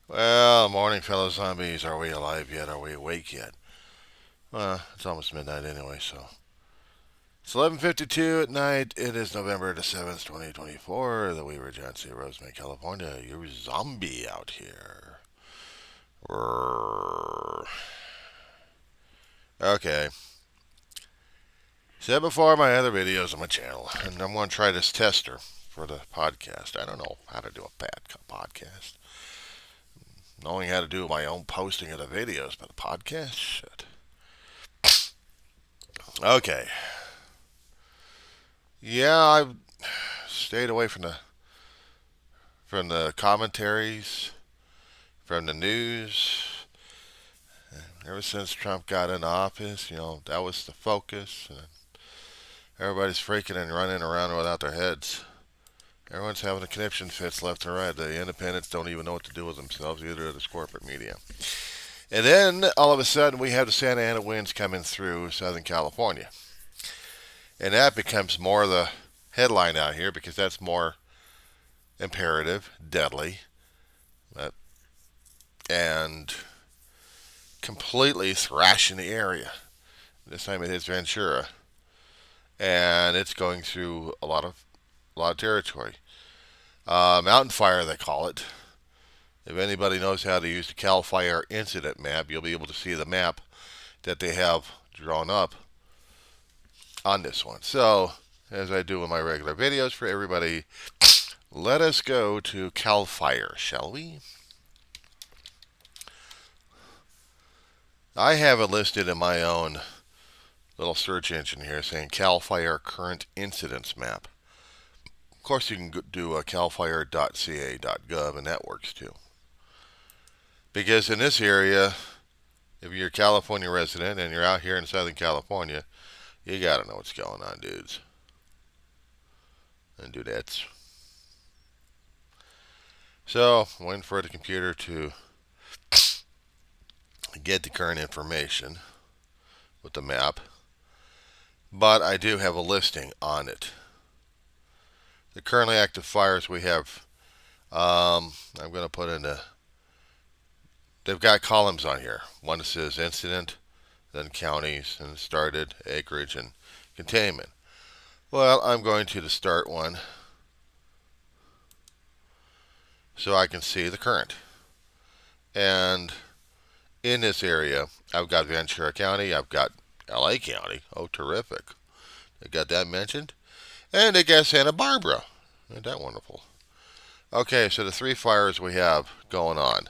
Well, morning, fellow zombies. Are we alive yet? Are we awake yet? Well, it's almost midnight anyway, so. It's 11:52 at night. It is November the 7th, 2024. The Weaver Agency, Rosemary, California. You're zombie out here. Rrrr. Okay. Said before my other videos on my channel, and I'm going to try this tester for the podcast. I don't know how to do a bad podcast. Knowing how to do my own posting of the videos, but a podcast? Shit. Okay. Yeah, I've stayed away from the commentaries, from the news. Ever since Trump got in office, that was the focus. And everybody's freaking and running around without their heads. Everyone's having a conniption fits left and right. The independents don't even know what to do with themselves, either of this corporate media. And then all of a sudden, we have the Santa Ana winds coming through Southern California, and that becomes more the headline out here because that's more imperative, deadly, and completely thrashing the area. This time it hits Ventura, and it's going through a lot of territory. Mountain fire, they call it. If anybody knows how to use the Cal Fire incident map, you'll be able to see the map that they have drawn up on this one. So, as I do in my regular videos for everybody, let us go to Cal Fire, shall we? I have it listed in my own little search engine here saying Cal Fire Current Incidents Map. Of course, you can do a calfire.ca.gov, and that works too. Because in this area, if you're a California resident and you're out here in Southern California, you gotta know what's going on, dudes and dudettes. So, I'm waiting for the computer to get the current information with the map, but I do have a listing on it. The currently active fires we have, I'm going to put in they've got columns on here. One says incident, then counties, and started, acreage, and containment. Well, I'm going to the start one so I can see the current. And in this area, I've got Ventura County, I've got LA County. Oh, terrific. They got that mentioned. And they got Santa Barbara. Isn't that wonderful? Okay, so the three fires we have going on.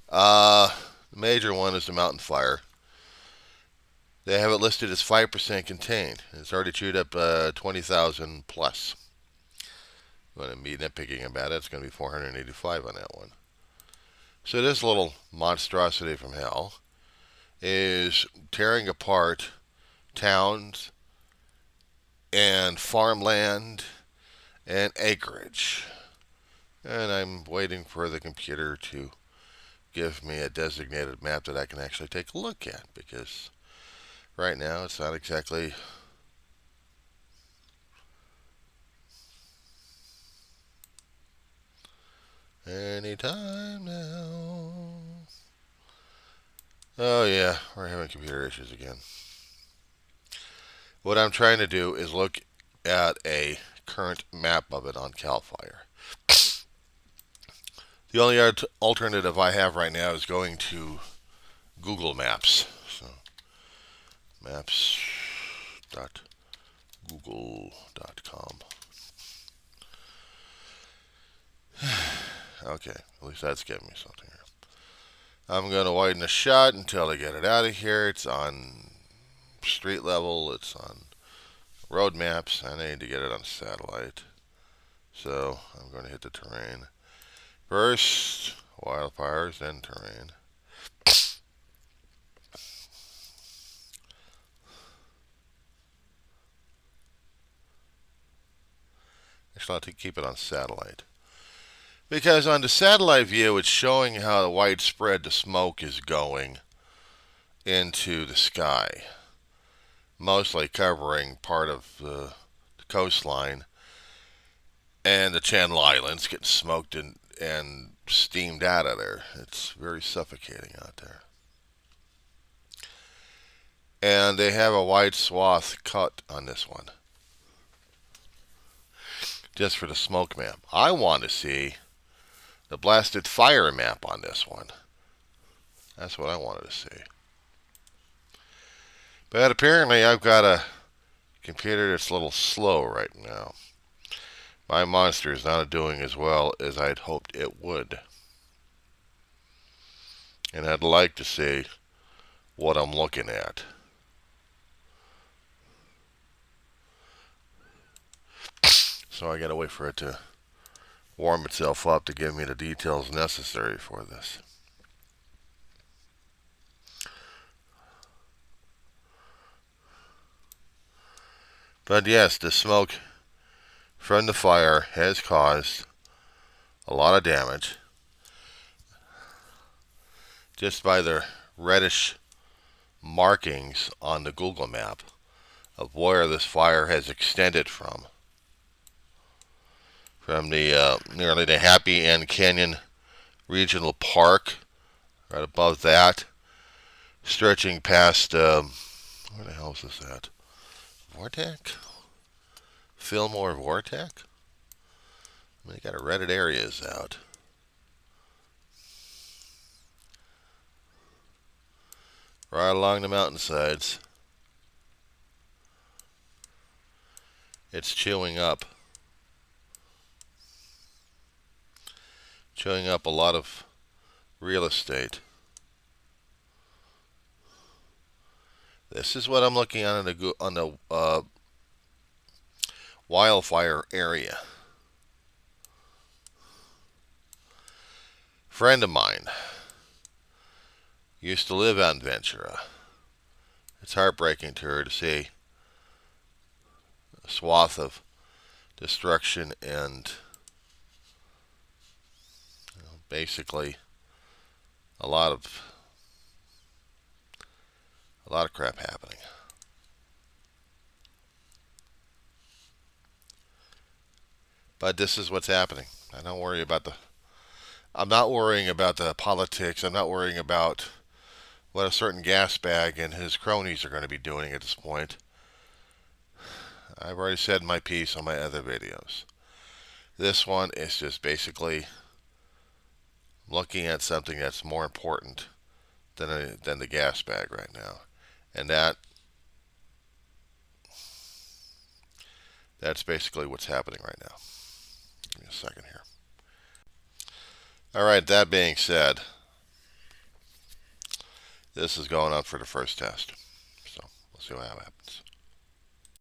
The major one is the mountain fire. They have it listed as 5% contained. It's already chewed up 20,000 plus. Going to be nitpicking about it. It's going to be 485 on that one. So this little monstrosity from hell is tearing apart towns and farmland and acreage. And I'm waiting for the computer to give me a designated map that I can actually take a look at, because right now it's not exactly any time now. Oh yeah, we're having computer issues again. What I'm trying to do is look at a current map of it on CAL FIRE. The only alternative I have right now is going to Google Maps. So, maps.google.com. Okay, at least that's giving me something here. I'm going to widen the shot until I get it out of here. It's on street level. It's on road maps. I need to get it on satellite. So I'm going to hit the terrain. First, wildfires, then terrain. Actually, I'll have to keep it on satellite. Because on the satellite view, it's showing how widespread the smoke is going into the sky, mostly covering part of the coastline and the Channel Islands, getting smoked and steamed out of there. It's very suffocating out there. And they have a wide swath cut on this one, just for the smoke map. I want to see the blasted fire map on this one. That's what I wanted to see. But apparently I've got a computer that's a little slow right now. My monster is not doing as well as I'd hoped it would. And I'd like to see what I'm looking at. So I gotta wait for it to warm itself up to give me the details necessary for this. But yes, the smoke from the fire has caused a lot of damage just by the reddish markings on the Google map of where this fire has extended from. From the nearly the Happy End Canyon Regional Park, right above that, stretching past, where the hell is this at? Vortex? Fillmore Vortex? I mean, they got a Reddit areas out. Right along the mountainsides. It's chewing up a lot of real estate. This is what I'm looking at on the wildfire area. Friend of mine used to live out in Ventura. It's heartbreaking to her to see a swath of destruction and basically a lot of crap happening. But this is what's happening. I'm not worrying about the politics. I'm not worrying about what a certain gas bag and his cronies are going to be doing at this point. I've already said my piece on my other videos. This one is just basically looking at something that's more important than the gas bag right now. And that's basically what's happening right now. Give me a second here. Alright, that being said, this is going on for the first test. So we'll see what happens.